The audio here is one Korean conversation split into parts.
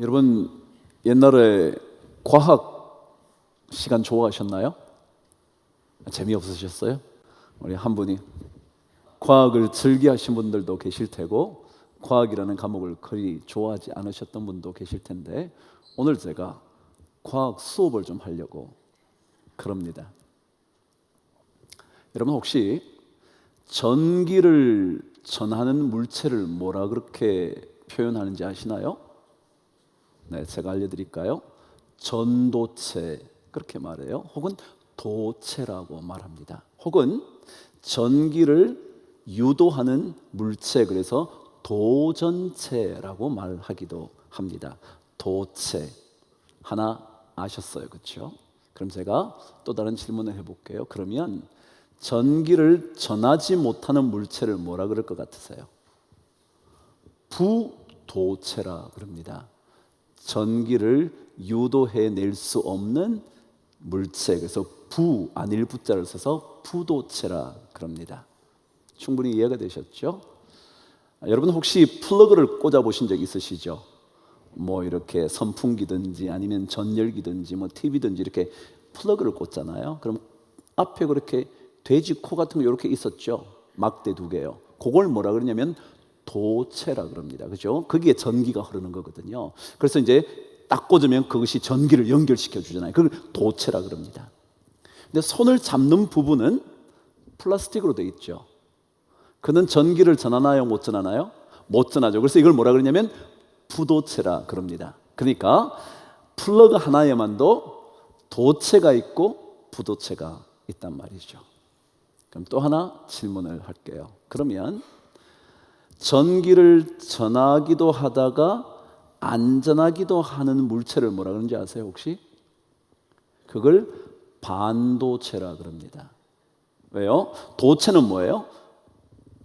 여러분 옛날에 과학 시간 좋아하셨나요? 재미없으셨어요? 우리 한 분이 과학을 즐겨하신 분들도 계실 테고 과학이라는 과목을 거의 좋아하지 않으셨던 분도 계실 텐데 오늘 제가 과학 수업을 좀 하려고 그럽니다. 여러분 혹시 전기를 전하는 물체를 뭐라 그렇게 표현하는지 아시나요? 네, 제가 알려드릴까요? 전도체 그렇게 말해요. 혹은 도체라고 말합니다. 혹은 전기를 유도하는 물체, 그래서 도전체라고 말하기도 합니다. 도체 하나 아셨어요, 그렇죠? 그럼 제가 또 다른 질문을 해볼게요. 그러면 전기를 전하지 못하는 물체를 뭐라 그럴 것 같으세요? 부도체라 그럽니다. 전기를 유도해낼 수 없는 물체, 그래서 부, 안일 부자를 써서 부도체라 그럽니다. 충분히 이해가 되셨죠? 여러분 혹시 플러그를 꽂아 보신 적 있으시죠? 뭐 이렇게 선풍기든지 아니면 전열기든지 뭐 TV든지 이렇게 플러그를 꽂잖아요. 그럼 앞에 그렇게 돼지 코 같은 거 이렇게 있었죠? 막대 두 개요. 그걸 뭐라 그러냐면 도체라 그럽니다. 그죠? 거기에 전기가 흐르는 거거든요. 그래서 이제 딱 꽂으면 그것이 전기를 연결시켜 주잖아요. 그걸 도체라 그럽니다. 근데 손을 잡는 부분은 플라스틱으로 되어 있죠. 그는 전기를 전하나요? 못 전하나요? 못 전하죠. 그래서 이걸 뭐라 그러냐면 부도체라 그럽니다. 그러니까 플러그 하나에만도 도체가 있고 부도체가 있단 말이죠. 그럼 또 하나 질문을 할게요. 그러면 전기를 전하기도 하다가 안 전하기도 하는 물체를 뭐라 그러는지 아세요 혹시? 그걸 반도체라 그럽니다. 왜요? 도체는 뭐예요?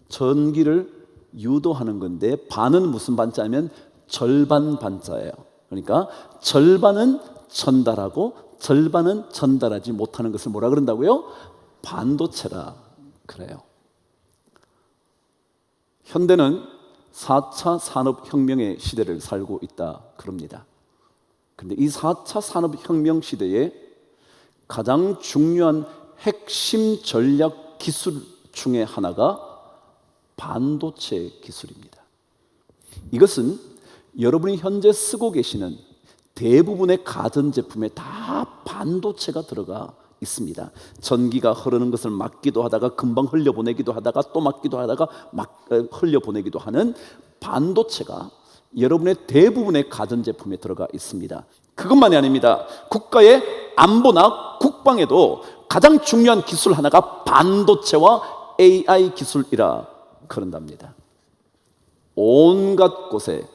전기를 유도하는 건데 반은 무슨 반자냐면 절반 반자예요. 그러니까 절반은 전달하고 절반은 전달하지 못하는 것을 뭐라 그런다고요? 반도체라 그래요. 현대는 4차 산업혁명의 시대를 살고 있다 그럽니다. 그런데 이 4차 산업혁명 시대에 가장 중요한 핵심 전략 기술 중에 하나가 반도체 기술입니다. 이것은 여러분이 현재 쓰고 계시는 대부분의 가전제품에 다 반도체가 들어가 있습니다. 전기가 흐르는 것을 막기도 하다가 금방 흘려보내기도 하다가 또 막기도 하다가 흘려보내기도 하는 반도체가 여러분의 대부분의 가전제품에 들어가 있습니다. 그것만이 아닙니다. 국가의 안보나 국방에도 가장 중요한 기술 하나가 반도체와 AI 기술이라 그런답니다. 온갖 곳에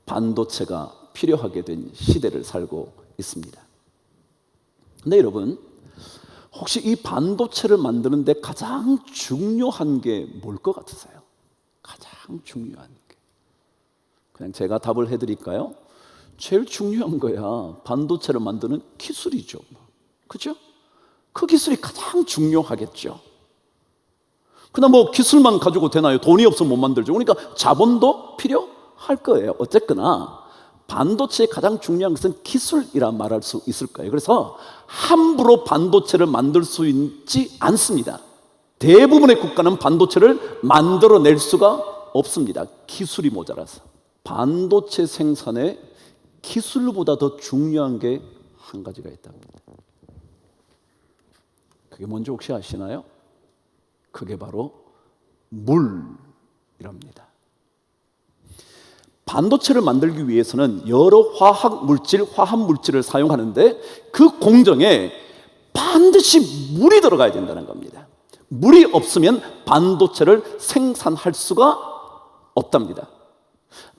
반도체가 필요하게 된 시대를 살고 있습니다. 근데 여러분 혹시 이 반도체를 만드는데 가장 중요한 게 뭘 것 같으세요? 가장 중요한 게 그냥 제가 답을 해드릴까요? 제일 중요한 거야 반도체를 만드는 기술이죠. 그죠? 그 기술이 가장 중요하겠죠. 그냥 뭐 기술만 가지고 되나요? 돈이 없으면 못 만들죠. 그러니까 자본도 필요할 거예요. 어쨌거나 반도체의 가장 중요한 것은 기술이라 말할 수 있을 거예요. 그래서 함부로 반도체를 만들 수 있지 않습니다. 대부분의 국가는 반도체를 만들어낼 수가 없습니다. 기술이 모자라서. 반도체 생산에 기술보다 더 중요한 게 한 가지가 있답니다. 그게 뭔지 혹시 아시나요? 그게 바로 물이랍니다. 반도체를 만들기 위해서는 여러 화학 물질을 사용하는데 그 공정에 반드시 물이 들어가야 된다는 겁니다. 물이 없으면 반도체를 생산할 수가 없답니다.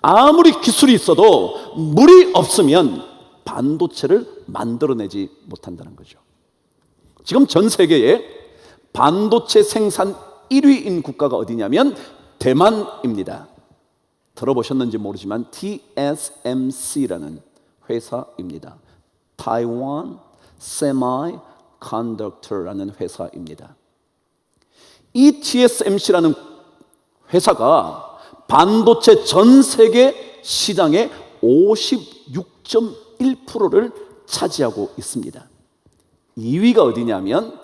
아무리 기술이 있어도 물이 없으면 반도체를 만들어내지 못한다는 거죠. 지금 전 세계에 반도체 생산 1위인 국가가 어디냐면 대만입니다. 들어보셨는지 모르지만 TSMC라는 회사입니다. Taiwan Semiconductor라는 회사입니다. 이 TSMC라는 회사가 반도체 전 세계 시장의 56.1%를 차지하고 있습니다. 2위가 어디냐면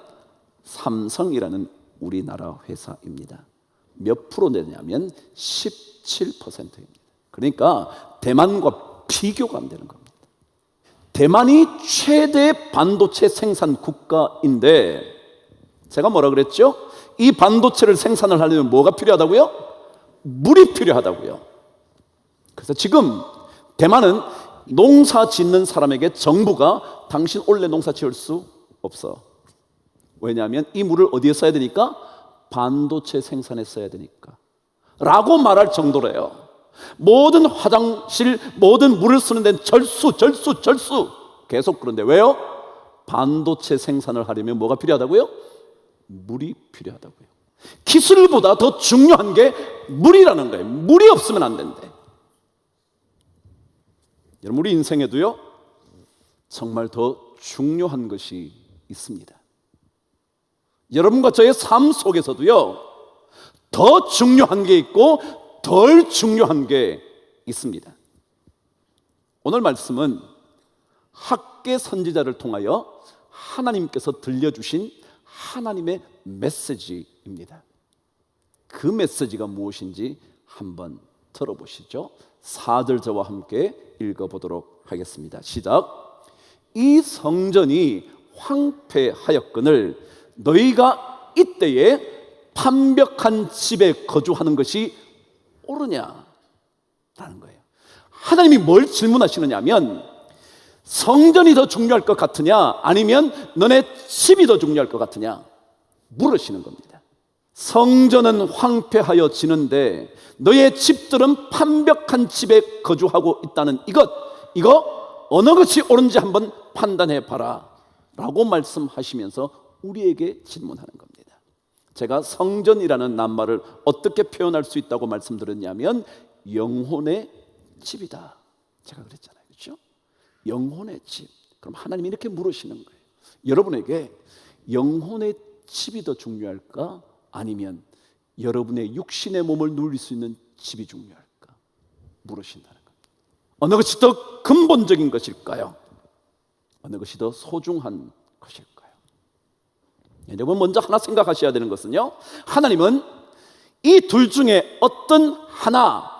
삼성이라는 우리나라 회사입니다. 몇 프로 되냐면 17%입니다. 그러니까 대만과 비교가 안 되는 겁니다. 대만이 최대 반도체 생산 국가인데 제가 뭐라 그랬죠? 이 반도체를 생산을 하려면 뭐가 필요하다고요? 물이 필요하다고요. 그래서 지금 대만은 농사 짓는 사람에게 정부가 당신 원래 농사 지을 수 없어. 왜냐하면 이 물을 어디에 써야 되니까? 반도체 생산에 써야 되니까 라고 말할 정도래요. 모든 화장실, 모든 물을 쓰는 데는 절수 계속 그런데 왜요? 반도체 생산을 하려면 뭐가 필요하다고요? 물이 필요하다고요. 기술보다 더 중요한 게 물이라는 거예요. 물이 없으면 안 된대. 여러분, 우리 인생에도요 정말 더 중요한 것이 있습니다. 여러분과 저의 삶 속에서도요 더 중요한 게 있고 덜 중요한 게 있습니다. 오늘 말씀은 학계 선지자를 통하여 하나님께서 들려주신 하나님의 메시지입니다. 그 메시지가 무엇인지 한번 들어보시죠. 4절 저와 함께 읽어보도록 하겠습니다. 시작. 이 성전이 황폐하였거늘 너희가 이때에 판벽한 집에 거주하는 것이 옳으냐? 라는 거예요. 하나님이 뭘 질문하시느냐 하면 성전이 더 중요할 것 같으냐 아니면 너네 집이 더 중요할 것 같으냐 물으시는 겁니다. 성전은 황폐하여 지는데 너의 집들은 판벽한 집에 거주하고 있다는 이거 어느 것이 옳은지 한번 판단해 봐라 라고 말씀하시면서 우리에게 질문하는 겁니다. 제가 성전이라는 낱말을 어떻게 표현할 수 있다고 말씀드렸냐면 영혼의 집이다. 제가 그랬잖아요. 그렇죠? 영혼의 집. 그럼 하나님이 이렇게 물으시는 거예요. 여러분에게 영혼의 집이 더 중요할까? 아니면 여러분의 육신의 몸을 누릴 수 있는 집이 중요할까? 물으신다는 겁니다. 어느 것이 더 근본적인 것일까요? 어느 것이 더 소중한 것일까요? 여러분 먼저 하나 생각하셔야 되는 것은요, 하나님은 이 둘 중에 어떤 하나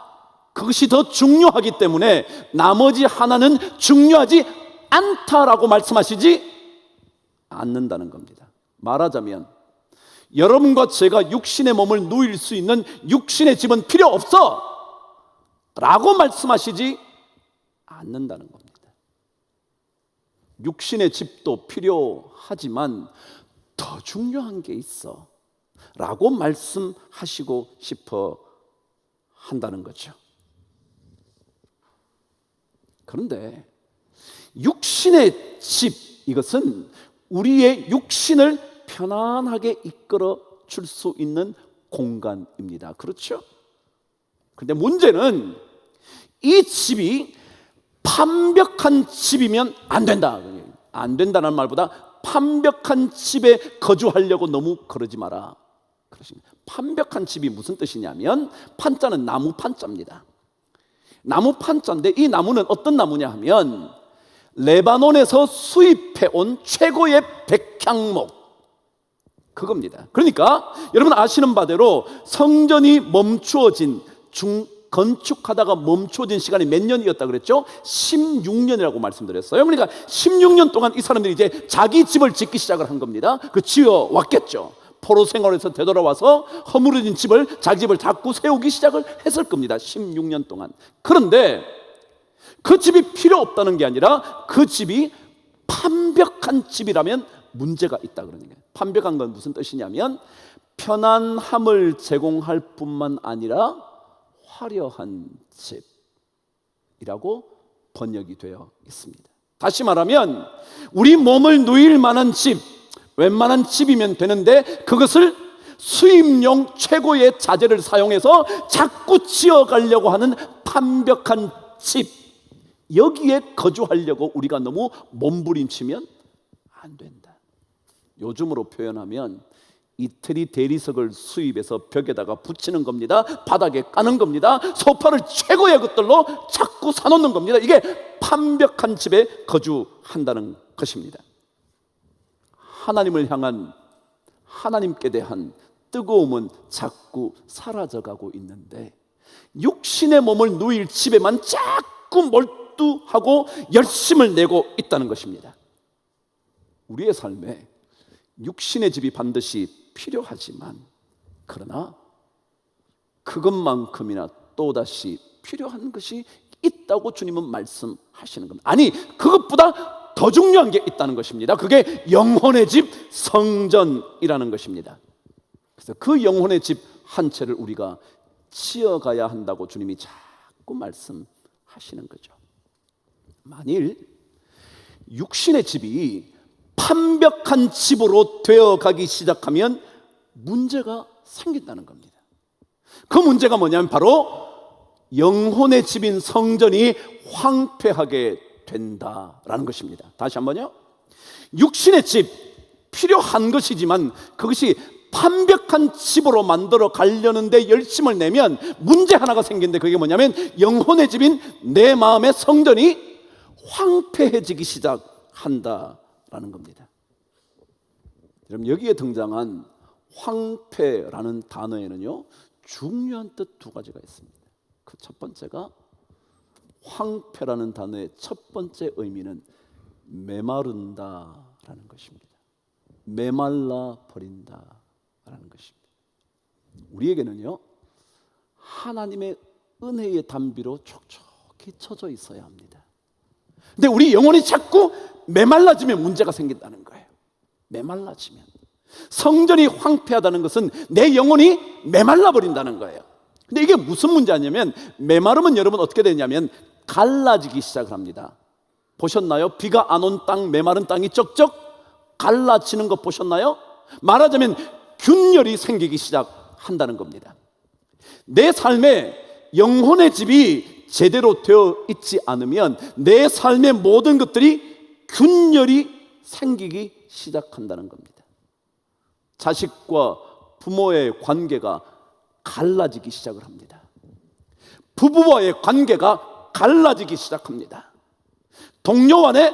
그것이 더 중요하기 때문에 나머지 하나는 중요하지 않다라고 말씀하시지 않는다는 겁니다. 말하자면 여러분과 제가 육신의 몸을 누릴 수 있는 육신의 집은 필요 없어 라고 말씀하시지 않는다는 겁니다. 육신의 집도 필요하지만 더 중요한 게 있어 라고 말씀하시고 싶어 한다는 거죠. 그런데 육신의 집, 이것은 우리의 육신을 편안하게 이끌어 줄 수 있는 공간입니다. 그렇죠? 그런데 문제는 이 집이 판벽한 집이면 안 된다. 안 된다는 말보다 판벽한 집에 거주하려고 너무 그러지 마라. 그러십니다. 판벽한 집이 무슨 뜻이냐면 판자는 나무 판자입니다. 나무 판자인데 이 나무는 어떤 나무냐 하면 레바논에서 수입해온 최고의 백향목 그겁니다. 그러니까 여러분 아시는 바대로 성전이 멈추어진 건축하다가 멈춰진 시간이 몇 년이었다 그랬죠? 16년이라고 말씀드렸어요. 그러니까 16년 동안 이 사람들이 이제 자기 집을 짓기 시작을 한 겁니다. 그 지어 왔겠죠. 포로 생활에서 되돌아와서 허물어진 집을 자기 집을 자꾸 세우기 시작을 했을 겁니다. 16년 동안. 그런데 그 집이 필요 없다는 게 아니라 그 집이 판벽한 집이라면 문제가 있다 그러는 거예요. 판벽한 건 무슨 뜻이냐면 편안함을 제공할 뿐만 아니라 화려한 집이라고 번역이 되어 있습니다. 다시 말하면 우리 몸을 누일 만한 집, 웬만한 집이면 되는데 그것을 수입용 최고의 자재를 사용해서 자꾸 지어가려고 하는 판벽한 집, 여기에 거주하려고 우리가 너무 몸부림치면 안 된다. 요즘으로 표현하면 이태리 대리석을 수입해서 벽에다가 붙이는 겁니다. 바닥에 까는 겁니다. 소파를 최고의 것들로 자꾸 사놓는 겁니다. 이게 판벽한 집에 거주한다는 것입니다. 하나님을 향한, 하나님께 대한 뜨거움은 자꾸 사라져가고 있는데 육신의 몸을 누일 집에만 자꾸 몰두하고 열심을 내고 있다는 것입니다. 우리의 삶에 육신의 집이 반드시 필요하지만, 그러나 그것만큼이나 또다시 필요한 것이 있다고 주님은 말씀하시는 겁니다. 아니, 그것보다 더 중요한 게 있다는 것입니다. 그게 영혼의 집 성전이라는 것입니다. 그래서 그 영혼의 집 한 채를 우리가 지어가야 한다고 주님이 자꾸 말씀하시는 거죠. 만일 육신의 집이 판벽한 집으로 되어가기 시작하면 문제가 생긴다는 겁니다. 그 문제가 뭐냐면 바로 영혼의 집인 성전이 황폐하게 된다라는 것입니다. 다시 한번요. 육신의 집 필요한 것이지만 그것이 판벽한 집으로 만들어 가려는데 열심을 내면 문제 하나가 생기는데, 그게 뭐냐면 영혼의 집인 내 마음의 성전이 황폐해지기 시작한다라는 겁니다. 여러분, 여기에 등장한 황폐라는 단어에는요 중요한 뜻 두 가지가 있습니다. 그 첫 번째가, 황폐라는 단어의 첫 번째 의미는 메마른다라는 것입니다. 메말라 버린다라는 것입니다. 우리에게는요 하나님의 은혜의 담비로 촉촉히 쳐져 있어야 합니다. 근데 우리 영혼이 자꾸 메말라지면 문제가 생긴다는 거예요. 메말라지면, 성전이 황폐하다는 것은 내 영혼이 메말라 버린다는 거예요. 근데 이게 무슨 문제냐면, 메마르면 여러분 어떻게 되냐면 갈라지기 시작을 합니다. 보셨나요? 비가 안 온 땅, 메마른 땅이 쩍쩍 갈라지는 거 보셨나요? 말하자면 균열이 생기기 시작한다는 겁니다. 내 삶에 영혼의 집이 제대로 되어 있지 않으면 내 삶의 모든 것들이 균열이 생기기 시작한다는 겁니다. 자식과 부모의 관계가 갈라지기 시작을 합니다. 부부와의 관계가 갈라지기 시작합니다. 동료 간의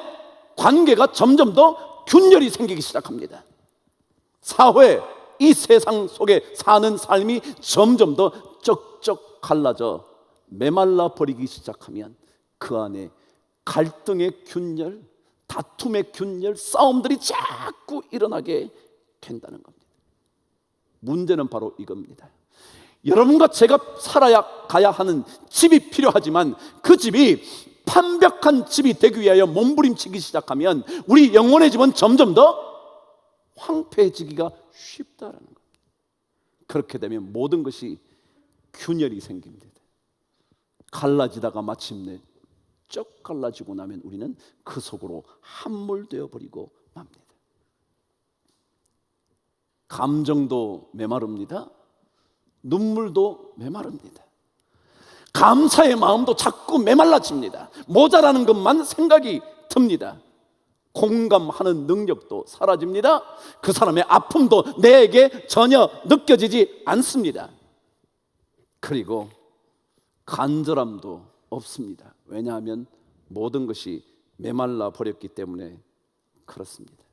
관계가 점점 더 균열이 생기기 시작합니다. 사회, 이 세상 속에 사는 삶이 점점 더 쩍쩍 갈라져 메말라 버리기 시작하면 그 안에 갈등의 균열, 다툼의 균열, 싸움들이 자꾸 일어나게 된다는 겁니다. 문제는 바로 이겁니다. 여러분과 제가 살아야 가야 하는 집이 필요하지만 그 집이 판벽한 집이 되기 위하여 몸부림치기 시작하면 우리 영혼의 집은 점점 더 황폐해지기가 쉽다라는 겁니다. 그렇게 되면 모든 것이 균열이 생깁니다. 갈라지다가 마침내 쩍 갈라지고 나면 우리는 그 속으로 함몰되어 버리고 맙니다. 감정도 메마릅니다. 눈물도 메마릅니다. 감사의 마음도 자꾸 메말라집니다. 모자라는 것만 생각이 듭니다. 공감하는 능력도 사라집니다. 그 사람의 아픔도 내게 전혀 느껴지지 않습니다. 그리고 간절함도 없습니다. 왜냐하면 모든 것이 메말라 버렸기 때문에 그렇습니다.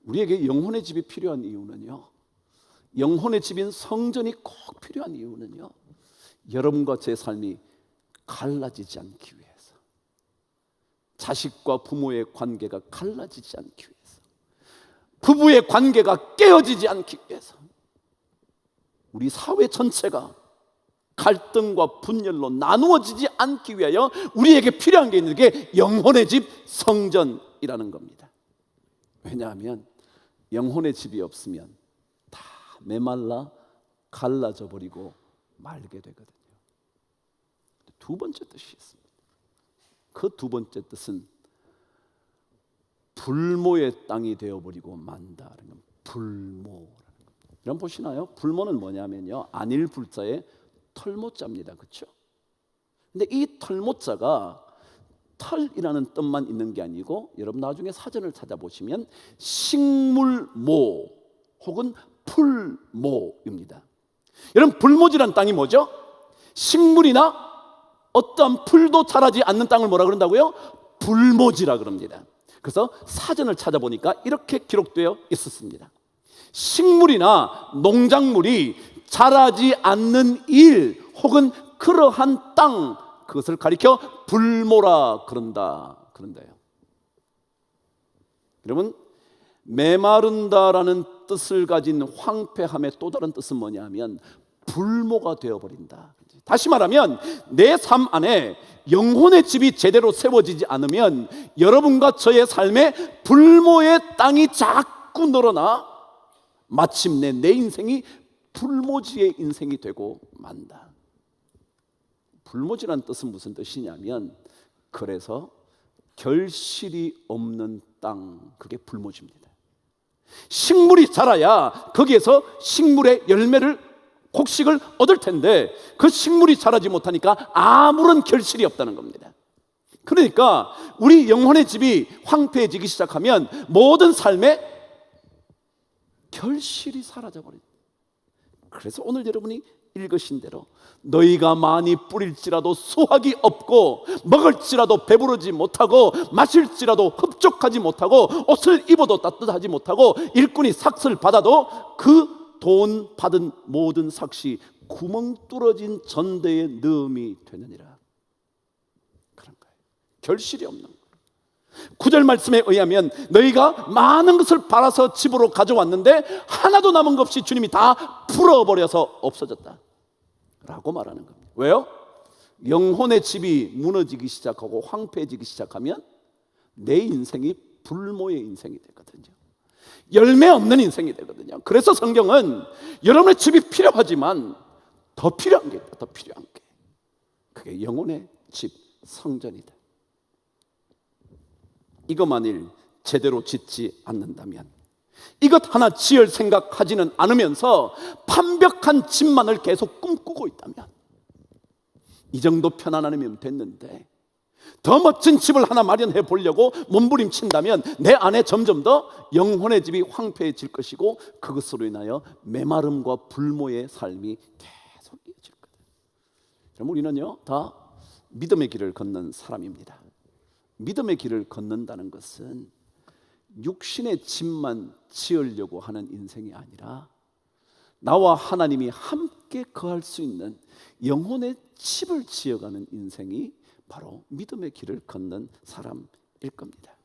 우리에게 영혼의 집이 필요한 이유는요, 영혼의 집인 성전이 꼭 필요한 이유는요, 여러분과 제 삶이 갈라지지 않기 위해서, 자식과 부모의 관계가 갈라지지 않기 위해서, 부부의 관계가 깨어지지 않기 위해서, 우리 사회 전체가 갈등과 분열로 나누어지지 않기 위하여 우리에게 필요한 게 있는 게 영혼의 집 성전이라는 겁니다. 왜냐하면 영혼의 집이 없으면 다 메말라 갈라져 버리고 말게 되거든요. 두 번째 뜻이 있습니다. 그 두 번째 뜻은 불모의 땅이 되어버리고 만다라는 겁니다. 불모라는 겁니다. 여러분 보시나요? 불모는 뭐냐면요, 안일 불자에 털모자입니다. 그렇죠? 근데 이 털모자가 털이라는 뜻만 있는 게 아니고, 여러분 나중에 사전을 찾아보시면 식물모 혹은 풀모입니다. 여러분, 불모지란 땅이 뭐죠? 식물이나 어떠한 풀도 자라지 않는 땅을 뭐라 그런다고요? 불모지라 그럽니다. 그래서 사전을 찾아보니까 이렇게 기록되어 있었습니다. 식물이나 농작물이 자라지 않는 일 혹은 그러한 땅, 그것을 가리켜 불모라 그런다요. 여러분, 메마른다라는 뜻을 가진 황폐함의 또 다른 뜻은 뭐냐면 불모가 되어버린다. 다시 말하면 내 삶 안에 영혼의 집이 제대로 세워지지 않으면 여러분과 저의 삶에 불모의 땅이 자꾸 늘어나 마침내 내 인생이 불모지의 인생이 되고 만다. 불모지란 뜻은 무슨 뜻이냐면, 그래서 결실이 없는 땅, 그게 불모지입니다. 식물이 자라야 거기에서 식물의 열매를, 곡식을 얻을 텐데 그 식물이 자라지 못하니까 아무런 결실이 없다는 겁니다. 그러니까 우리 영혼의 집이 황폐해지기 시작하면 모든 삶에 결실이 사라져버립니다. 그래서 오늘 여러분이 읽으신 대로 너희가 많이 뿌릴지라도 수확이 없고 먹을지라도 배부르지 못하고 마실지라도 흡족하지 못하고 옷을 입어도 따뜻하지 못하고 일꾼이 삭슬 받아도 그 돈 받은 모든 삭시 구멍 뚫어진 전대에 넣음이 되느니라. 그런 거예요. 결실이 없는 거예요. 9절 말씀에 의하면 너희가 많은 것을 팔아서 집으로 가져왔는데 하나도 남은 것 없이 주님이 다 풀어버려서 없어졌다 라고 말하는 겁니다. 왜요? 영혼의 집이 무너지기 시작하고 황폐해지기 시작하면 내 인생이 불모의 인생이 되거든요. 열매 없는 인생이 되거든요. 그래서 성경은 여러분의 집이 필요하지만 더 필요한 게 있다. 더 필요한 게, 그게 영혼의 집, 성전이다. 이거 만일 제대로 짓지 않는다면, 이것 하나 지을 생각하지는 않으면서 완벽한 집만을 계속 꿈꾸고 있다면, 이 정도 편안하면 됐는데 더 멋진 집을 하나 마련해 보려고 몸부림친다면 내 안에 점점 더 영혼의 집이 황폐해질 것이고 그것으로 인하여 메마름과 불모의 삶이 계속 이어질 거예요. 여러분, 우리는요 다 믿음의 길을 걷는 사람입니다. 믿음의 길을 걷는다는 것은 육신의 집만 지으려고 하는 인생이 아니라 나와 하나님이 함께 거할 수 있는 영혼의 집을 지어가는 인생이 바로 믿음의 길을 걷는 사람일 겁니다.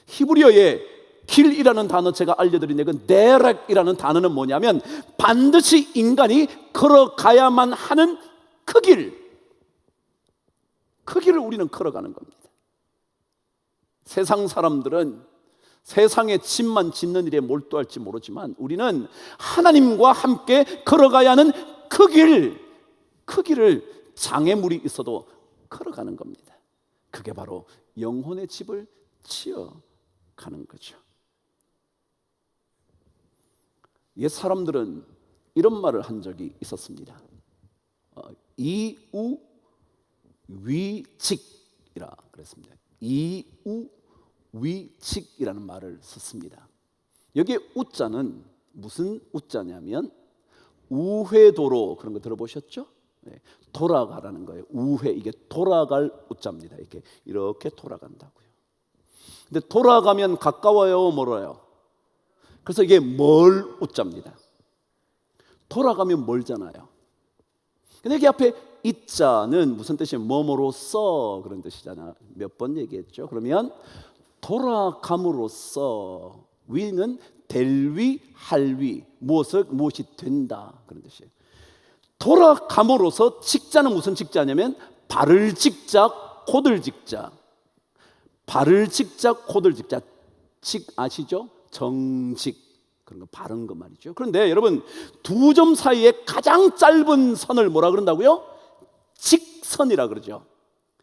히브리어의 길이라는 단어 제가 알려드린 그 데렉이라는 단어는 뭐냐면 반드시 인간이 걸어가야만 하는 그 길을 우리는 걸어가는 겁니다. 세상 사람들은 세상의 집만 짓는 일에 몰두할지 모르지만 우리는 하나님과 함께 걸어가야 하는 그 길을 장애물이 있어도 걸어가는 겁니다. 그게 바로 영혼의 집을 지어가는 거죠. 옛 사람들은 이런 말을 한 적이 있었습니다. 이우위직이라 그랬습니다. 이우위직이라는 말을 썼습니다. 여기에 우자는 무슨 우자냐면 우회도로, 그런 거 들어보셨죠? 네, 돌아가라는 거예요. 우회, 이게 돌아갈 우자입니다. 이렇게 돌아간다고요. 근데 돌아가면 가까워요, 멀어요? 그래서 이게 멀 우자입니다. 돌아가면 멀잖아요. 근데 여기 앞에 이자는 무슨 뜻이에요? 뭐뭐로써, 그런 뜻이잖아. 몇 번 얘기했죠. 그러면 돌아감으로써, 위는 될 위, 할 위, 무엇이 된다, 그런 뜻이에요. 돌아감으로써, 직자는 무슨 직자냐면 발을 직자, 곧을 직자. 발을 직자, 곧을 직자. 직 아시죠? 정직, 그런 거 바른 거 말이죠. 그런데 여러분, 두 점 사이에 가장 짧은 선을 뭐라 그런다고요? 직선이라 그러죠.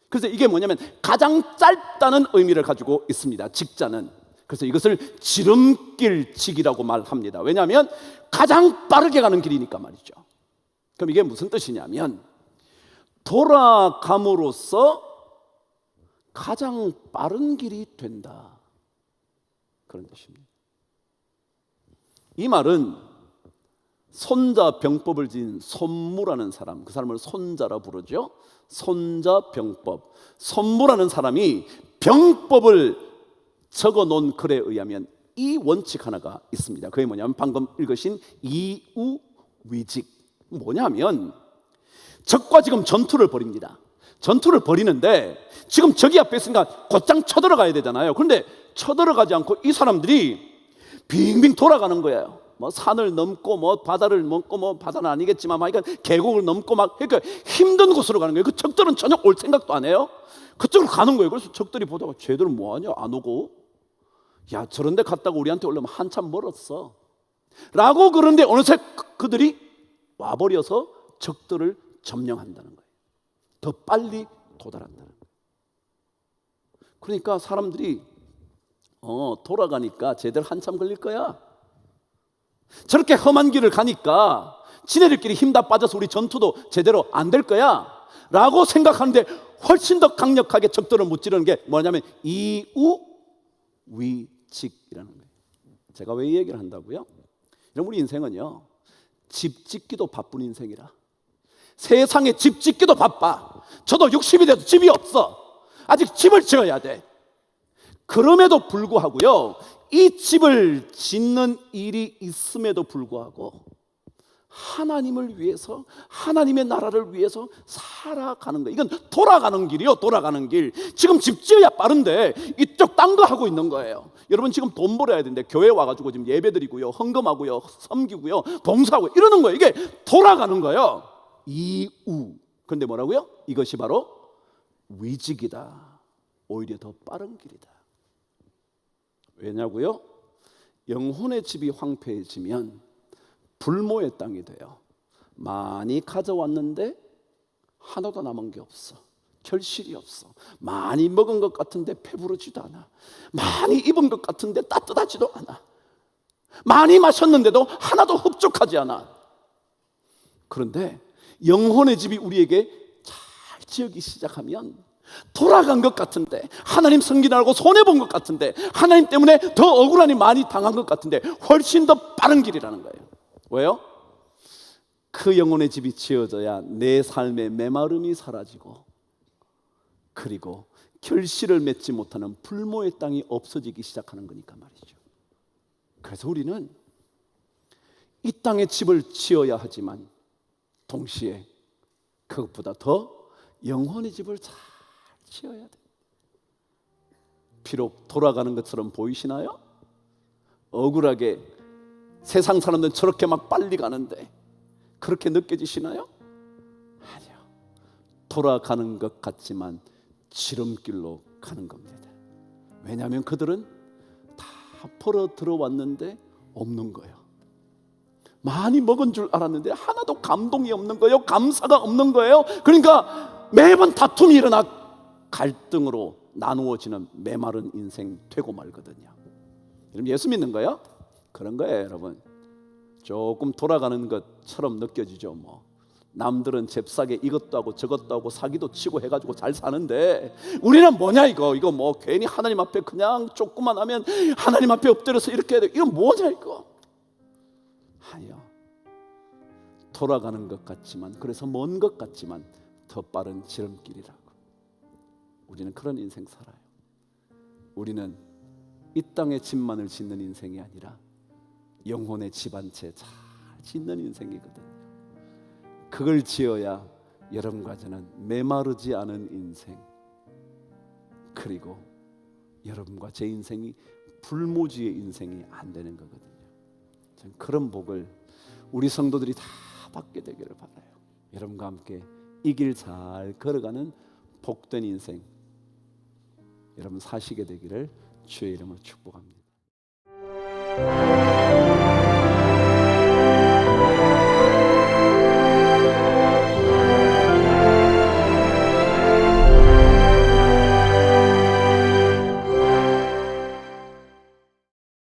그래서 이게 뭐냐면 가장 짧다는 의미를 가지고 있습니다. 직자는. 그래서 이것을 지름길직이라고 말합니다. 왜냐하면 가장 빠르게 가는 길이니까 말이죠. 그럼 이게 무슨 뜻이냐면 돌아감으로써 가장 빠른 길이 된다, 그런 뜻입니다. 이 말은 손자병법을 지은 손무라는 사람, 그 사람을 손자라 부르죠. 손자병법. 손무라는 사람이 병법을 적어놓은 글에 의하면 이 원칙 하나가 있습니다. 그게 뭐냐면 방금 읽으신 이우위직. 뭐냐면 적과 지금 전투를 벌입니다. 전투를 벌이는데 지금 적이 앞에 있으니까 곧장 쳐들어가야 되잖아요. 그런데 쳐들어가지 않고 이 사람들이 빙빙 돌아가는 거예요. 뭐 산을 넘고 뭐 바다를 넘고, 뭐 바다는 아니겠지만 막 계곡을 넘고 막, 그러니까 힘든 곳으로 가는 거예요. 그 적들은 전혀 올 생각도 안 해요. 그쪽으로 가는 거예요. 그래서 적들이 보다가 쟤들은 뭐하냐, 안 오고, 야 저런 데 갔다가 우리한테 오려면 한참 멀었어 라고. 그런데 어느새 그들이 와버려서 적들을 점령한다는 거예요. 더 빨리 도달한다는 거예요. 그러니까 사람들이 돌아가니까 쟤들 한참 걸릴 거야, 저렇게 험한 길을 가니까 지네들끼리 힘 다 빠져서 우리 전투도 제대로 안 될 거야 라고 생각하는데 훨씬 더 강력하게 적들을 무찌르는 게 뭐냐면 이우위직이라는 거예요. 제가 왜 이 얘기를 한다고요? 여러분, 우리 인생은요, 집 짓기도 바쁜 인생이라. 세상에 집 짓기도 바빠. 저도 60이 돼도 집이 없어. 아직 집을 지어야 돼. 그럼에도 불구하고요, 이 집을 짓는 일이 있음에도 불구하고 하나님을 위해서, 하나님의 나라를 위해서 살아가는 거예요. 이건 돌아가는 길이요, 돌아가는 길. 지금 집 지어야 빠른데 이쪽 딴 거 하고 있는 거예요. 여러분, 지금 돈 벌어야 되는데 교회 와가지고 지금 예배드리고요, 헌금하고요, 섬기고요, 봉사하고 이러는 거예요. 이게 돌아가는 거예요. 이우. 그런데 뭐라고요? 이것이 바로 위직이다. 오히려 더 빠른 길이다. 왜냐고요? 영혼의 집이 황폐해지면 불모의 땅이 돼요. 많이 가져왔는데 하나도 남은 게 없어. 결실이 없어. 많이 먹은 것 같은데 배부르지도 않아. 많이 입은 것 같은데 따뜻하지도 않아. 많이 마셨는데도 하나도 흡족하지 않아. 그런데 영혼의 집이 우리에게 잘 지어기 시작하면 돌아간 것 같은데, 하나님 섬기느라고 손해본 것 같은데, 하나님 때문에 더 억울하니 많이 당한 것 같은데 훨씬 더 빠른 길이라는 거예요. 왜요? 그 영혼의 집이 지어져야 내 삶의 메마름이 사라지고, 그리고 결실을 맺지 못하는 불모의 땅이 없어지기 시작하는 거니까 말이죠. 그래서 우리는 이 땅에 집을 지어야 하지만 동시에 그것보다 더 영혼의 집을 잘 지어야 돼. 비록 돌아가는 것처럼 보이시나요? 억울하게 세상 사람들은 저렇게 막 빨리 가는데 그렇게 느껴지시나요? 아니요. 돌아가는 것 같지만 지름길로 가는 겁니다. 왜냐하면 그들은 다 벌어 들어왔는데 없는 거예요. 많이 먹은 줄 알았는데 하나도 감동이 없는 거예요. 감사가 없는 거예요. 그러니까 매번 다툼이 일어나 갈등으로 나누어지는 메마른 인생 되고 말거든요. 여러분, 예수 믿는 거요? 그런 거예요. 여러분, 조금 돌아가는 것처럼 느껴지죠. 뭐 남들은 잽싸게 이것도 하고 저것도 하고 사기도 치고 해가지고 잘 사는데 우리는 뭐냐 이거 뭐 괜히 하나님 앞에 그냥 조금만 하면 하나님 앞에 엎드려서 이렇게 해야 돼. 이건 뭐냐 이거. 아니요, 돌아가는 것 같지만, 그래서 먼 것 같지만 더 빠른 지름길이라고. 우리는 그런 인생 살아요. 우리는 이 땅의 집만을 짓는 인생이 아니라 영혼의 집 한 채 잘 짓는 인생이거든요. 그걸 지어야 여러분과 저는 메마르지 않은 인생, 그리고 여러분과 제 인생이 불모지의 인생이 안 되는 거거든요. 저는 그런 복을 우리 성도들이 다 받게 되기를 바라요. 여러분과 함께 이 길 잘 걸어가는 복된 인생 여러분 사시게 되기를 주의 이름으로 축복합니다.